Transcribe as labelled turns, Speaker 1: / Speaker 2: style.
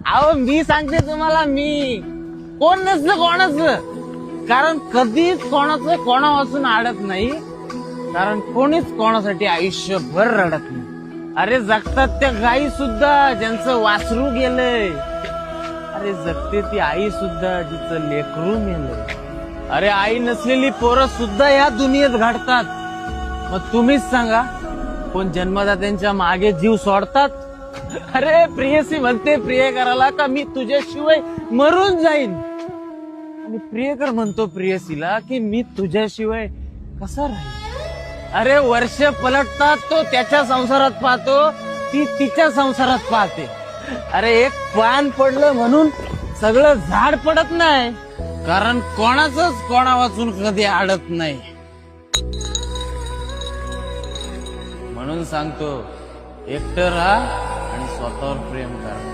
Speaker 1: अहो मी सांगते तुम्हाला, मी कोण नसलं कोणाचं, कारण कधीच कोणाचं कोणापासून अडत नाही, कारण कोणीच कोणासाठी आयुष्यभर रडत नाही. अरे जगतात त्या गायी सुद्धा ज्यांचं वासरू गेलंय, अरे जगते ती आई सुद्धा जिचं लेकरू मेलंय. अरे आई नसलेली पोरं सुद्धा या दुनियेत घडतात. मग तुम्हीच सांगा, कोण जन्मदात्यांच्या मागे जीव सोडतात? अरे प्रियसी म्हणते प्रियकराला का मी तुझ्याशिवाय मरून जाईन, आणि प्रियकर म्हणतो प्रियसीला की मी तुझ्याशिवाय कसा राहील. अरे वर्ष पलटतात, तो त्याच्या संसारात पाहतो, ती तिच्या संसारात पाहते. अरे एक पान पडलं म्हणून सगळं झाड पडत नाही, कारण कोणाचंच कोणा वाचून कधी अडत नाही. म्हणून सांगतो, एकटं राहा आणि स्वतःवर प्रेम करा.